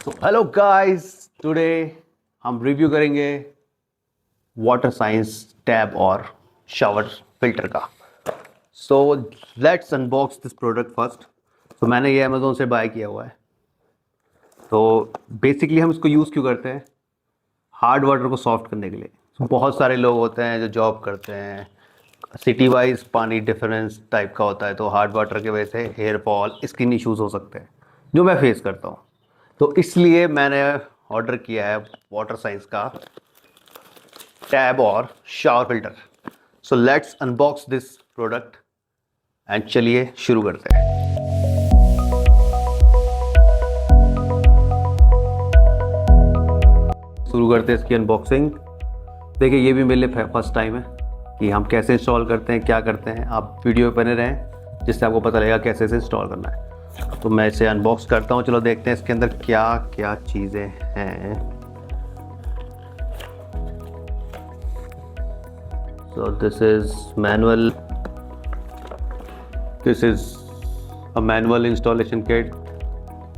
तो hello guys, today हम review करेंगे वाटर साइंस टैब और शावर फिल्टर का। So let's unbox this product first. तो मैंने ये अमेज़ोन से बाय किया हुआ है। तो बेसिकली हम इसको यूज़ क्यों करते हैं? हार्ड वाटर को सॉफ्ट करने के लिए। बहुत सारे लोग होते हैं जो जॉब करते हैं, सिटी वाइज पानी डिफरेंस टाइप का होता है, तो हार्ड वाटर की वजह से हेयर फॉल, स्किन इश्यूज़ हो सकते हैं, जो मैं फेस करता हूँ। तो इसलिए मैंने ऑर्डर किया है वाटर साइंस का टैब और shower filter. So let's unbox this product and चलिए शुरू करते हैं। शुरू करते हैं इसकी अनबॉक्सिंग। देखिए, ये भी मेरे लिए फर्स्ट टाइम है कि हम कैसे इंस्टॉल करते हैं, क्या करते हैं। आप वीडियो पे बने रहें जिससे आपको पता लगेगा कैसे इसे इंस्टॉल करना है। तो मैं इसे अनबॉक्स करता हूँ। चलो देखते हैं इसके अंदर क्या क्या चीज़ें हैं। So this is manual. This is a manual installation kit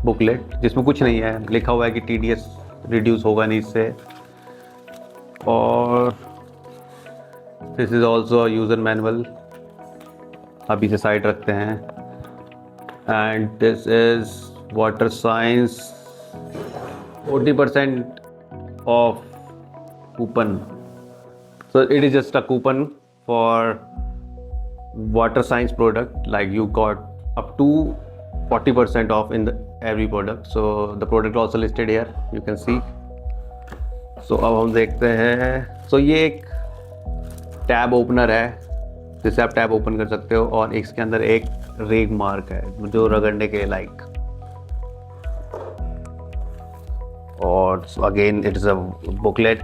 booklet, जिसमें कुछ नहीं है। लिखा हुआ है कि TDS रिड्यूस होगा नहीं इससे। और this is also user manual. अभी से साइड रखते हैं। And this is water science 40% of coupon. So it is just a coupon for water science product. Like you got up to 40% off in every product. So the product also listed here. You can see. So अब हम देखते हैं। So ये एक tab opener है जिससे आप tab open कर सकते हो, और इसके अंदर एक रेग मार्क है जो रगड़ने के लाइक। और again it is a booklet.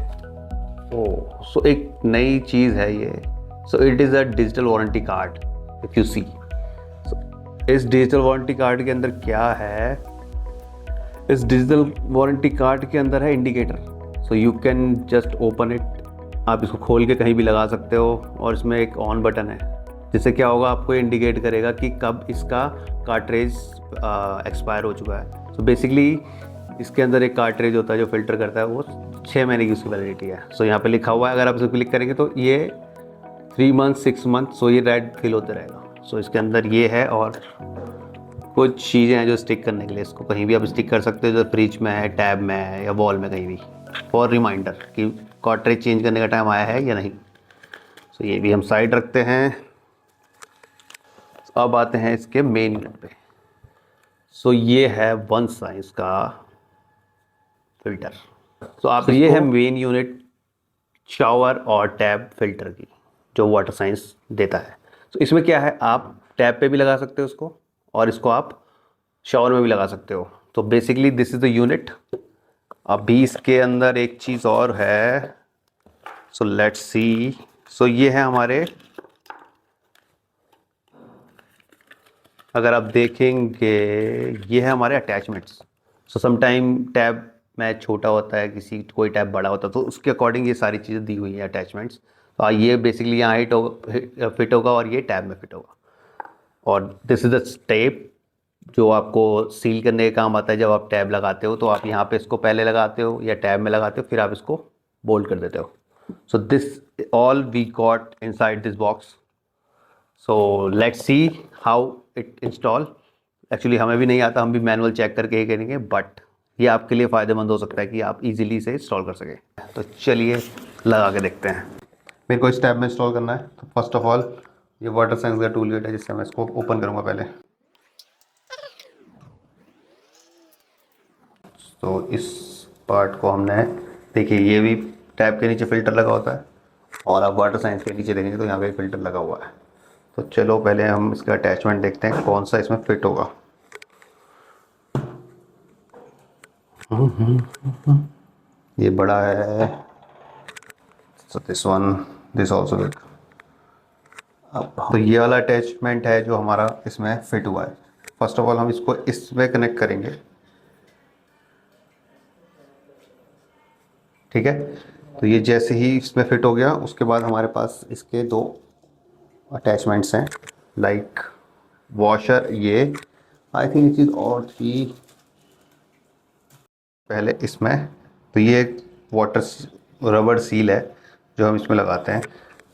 So एक नई चीज़ है ये। So it is a digital warranty card. If you see, इस डिजिटल वारंटी कार्ड के अंदर क्या है? इस डिजिटल वारंटी कार्ड के अंदर है indicator. So you can just open it. आप इसको खोल के कहीं भी लगा सकते हो, और इसमें एक ऑन बटन है जिससे क्या होगा, आपको इंडिकेट करेगा कि कब इसका कार्ट्रेज एक्सपायर हो चुका है। सो बेसिकली इसके अंदर एक कार्ट्रेज होता है जो फिल्टर करता है, वो 6 महीने की उसकी वैलिडिटी है। सो यहाँ पे लिखा हुआ है, अगर आप इसको क्लिक करेंगे तो ये 3 मंथ 6 मंथ, सो ये रेड फिल होते रहेगा। सो इसके अंदर ये है, और कुछ चीज़ें हैं जो स्टिक करने के लिए। इसको कहीं भी आप स्टिक कर सकते हो, जो फ्रिज में है, टैब में है, या वॉल में कहीं भी, फॉर रिमाइंडर कि कार्ट्रेज चेंज करने का टाइम आया है या नहीं। सो ये भी हम साइड रखते हैं। अब आते हैं इसके मेन यूनिट पे। सो ये है वन साइंस का फिल्टर। तो आप ये है मेन यूनिट शावर और टैब फिल्टर की, जो वाटर साइंस देता है। तो इसमें क्या है, आप टैब पे भी लगा सकते हो इसको, और इसको आप शावर में भी लगा सकते हो। तो basically this is the unit. अभी इसके अंदर एक चीज़ और है। सो लेट्स सी। सो ये है हमारे, अगर आप देखेंगे, ये है हमारे अटैचमेंट्स। सो समटाइम टैब में छोटा होता है, किसी कोई टैब बड़ा होता है, तो उसके अकॉर्डिंग ये सारी चीज़ें दी हुई हैं अटैचमेंट्स। तो ये बेसिकली यहाँ फिट होगा, और ये टैब में फिट होगा। और दिस इज़ द टेप जो आपको सील करने का काम आता है। जब आप टैब लगाते हो तो आप यहाँ पे इसको पहले लगाते हो या टैब में लगाते हो, फिर आप इसको बोल्ट कर देते हो। So this all we got inside this box. So let's see how it install. Actually हमें भी नहीं आता, हम भी मैनुअल चेक करके ही करेंगे, बट ये आपके लिए फ़ायदेमंद हो सकता है कि आप इजीली इसे इंस्टॉल कर सकें। तो चलिए लगा के देखते हैं। मेरे को इस टैब में इंस्टॉल करना है। तो फर्स्ट ऑफ ऑल ये वाटर साइंस का टूल किट है, जिससे मैं इसको ओपन करूँगा पहले। तो इस पार्ट को हमने, देखिए ये भी टैब के नीचे फ़िल्टर लगा होता है, और आप वाटर साइंस के नीचे देखेंगे तो यहाँ पे फ़िल्टर लगा हुआ है। तो चलो पहले हम इसका अटैचमेंट देखते हैं कौन सा इसमें फिट होगा। ये बड़ा है। So this one, this also big। तो ये वाला अटैचमेंट है जो हमारा इसमें फिट हुआ है। फर्स्ट ऑफ ऑल हम इसको इसमें कनेक्ट करेंगे, ठीक है। तो ये जैसे ही इसमें फिट हो गया, उसके बाद हमारे पास इसके दो अटैचमेंट्स हैं, लाइक वॉशर। ये आई थिंक ये चीज़ और थी, पहले इसमें, तो ये एक वाटर रबड़ सील है जो हम इसमें लगाते हैं।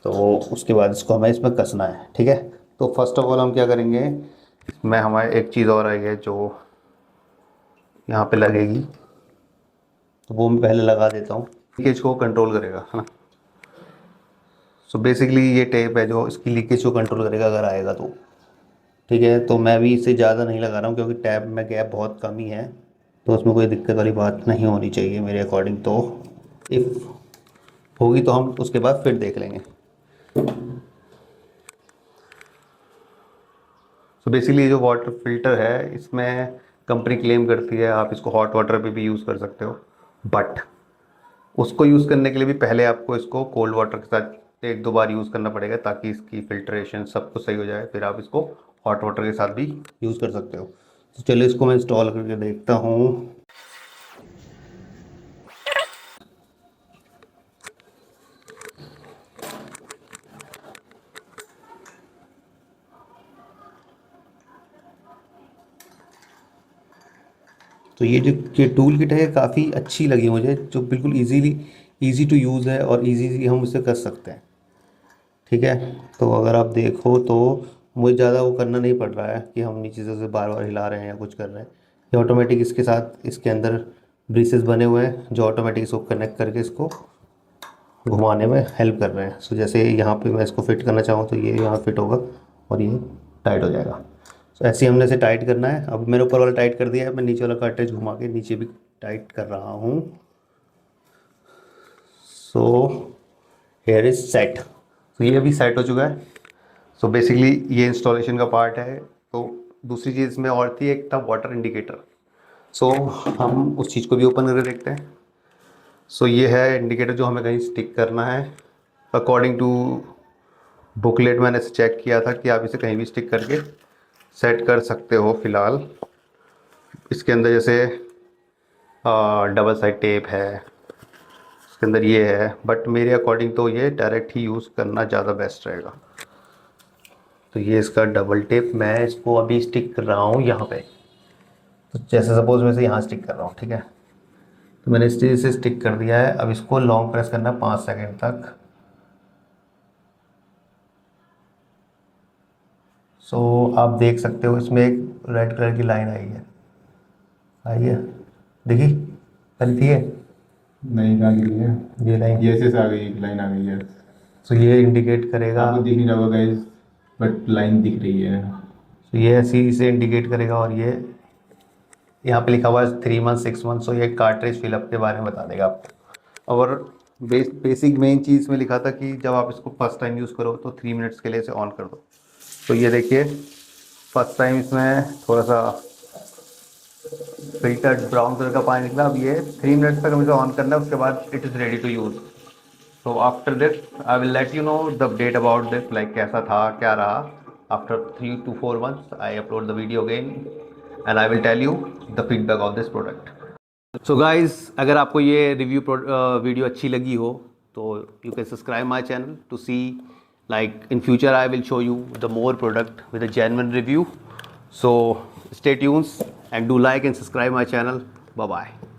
तो उसके बाद इसको हमें इसमें कसना है, ठीक है। तो फर्स्ट ऑफ ऑल हम क्या करेंगे, इसमें हमारे एक चीज़ और आई है जो यहाँ पे लगेगी, तो वो मैं पहले लगा देता हूँ। लीकेज को कंट्रोल करेगा, है ना। सो बेसिकली ये टेप है जो इसकी लीकेज को कंट्रोल करेगा अगर आएगा तो, ठीक है। तो मैं भी इससे ज़्यादा नहीं लगा रहा हूँ क्योंकि टैप में गैप बहुत कम ही है, तो उसमें कोई दिक्कत वाली बात नहीं होनी चाहिए मेरे अकॉर्डिंग। तो इफ़ होगी तो हम उसके बाद फिर देख लेंगे। सो बेसिकली जो वाटर फिल्टर है इसमें कंपनी क्लेम करती है आप इसको हॉट वाटर पे भी यूज़ कर सकते हो, बट उसको यूज़ करने के लिए भी पहले आपको इसको कोल्ड वाटर के साथ एक दो बार यूज़ करना पड़ेगा ताकि इसकी फिल्ट्रेशन सब कुछ सही हो जाए, फिर आप इसको हॉट वाटर के साथ भी यूज़ कर सकते हो। तो चलिए इसको मैं इंस्टॉल करके देखता हूँ। तो ये टूल किट है काफ़ी अच्छी लगी मुझे, जो बिल्कुल ईज़ी टू यूज़ है और ईज़ी हम इसे कर सकते हैं, ठीक है। तो अगर आप देखो तो मुझे ज़्यादा वो करना नहीं पड़ रहा है कि हम नीचे से बार बार हिला रहे हैं या कुछ कर रहे हैं। ये ऑटोमेटिक इसके साथ इसके अंदर ब्रेसेस बने हुए हैं जो ऑटोमेटिक इसको कनेक्ट करके इसको घुमाने में हेल्प कर रहे हैं। सो जैसे यहाँ पे मैं इसको फिट करना चाहूँ तो ये यहाँ फिट होगा और ये टाइट हो जाएगा। सो ऐसे ही हमने इसे टाइट करना है। अब मैंने ऊपर वाला टाइट कर दिया है, मैं नीचे वाला कार्ट्रिज घुमा के नीचे भी टाइट कर रहा हूँ। So here is set. तो ये अभी सेट हो चुका है। सो बेसिकली ये इंस्टॉलेशन का पार्ट है। तो दूसरी चीज़ में और थी, एक था वाटर इंडिकेटर। सो हम उस चीज़ को भी ओपन करके देखते हैं। सो ये है इंडिकेटर जो हमें कहीं स्टिक करना है। अकॉर्डिंग टू बुकलेट मैंने इसे चेक किया था कि आप इसे कहीं भी स्टिक करके सेट कर सकते हो। फ़िलहाल इसके अंदर जैसे डबल साइड टेप है, इसके अंदर ये है, बट मेरे अकॉर्डिंग तो ये डायरेक्ट ही यूज़ करना ज़्यादा बेस्ट रहेगा। तो ये इसका डबल टेप, मैं इसको अभी स्टिक कर रहा हूँ यहाँ पे। तो जैसे सपोज मैं इसे यहाँ स्टिक कर रहा हूँ, ठीक है। तो मैंने इस चीज़ से स्टिक कर दिया है। अब इसको लॉन्ग प्रेस करना है 5 सेकंड तक। सो आप देख सकते हो इसमें एक रेड कलर की लाइन आई है, देखी कल थी है। नहीं कहाँ गिरी है? ये लाइन, ये से आ गई, एक लाइन आ गई है। तो ये इंडिकेट करेगा। आपको दिख नहीं रहा होगा गाइस, बट लाइन दिख रही है। तो ये ऐसे ही इसे इंडिकेट करेगा और ये यहाँ पे लिखा हुआ है 3 मंथ 6 मंथ। सो ये कार्ट्रिज फिलअप के बारे में बता देगा आपको। और बेसिक मेन चीज़ में लिखा था कि जब आप इसको फर्स्ट टाइम यूज़ करो तो 3 मिनट्स के लिए इसे ऑन कर दो। तो ये देखिए फर्स्ट टाइम इसमें थोड़ा सा फिल्टर्ड ब्राउन कलर का पानी निकला। अब ये 3 मिनट्स तक हमें इसे ऑन करना है, उसके बाद it is ready to use. So after this I will let you know the update about this, like कैसा था क्या रहा। After 3 to 4 months I upload the video again and I will tell you the feedback of this product. So guys, अगर आपको ये review video अच्छी लगी हो तो you can subscribe my channel to see, like in future I will show you the more product with a genuine review. So stay tuned and do like and subscribe my channel. Bye bye.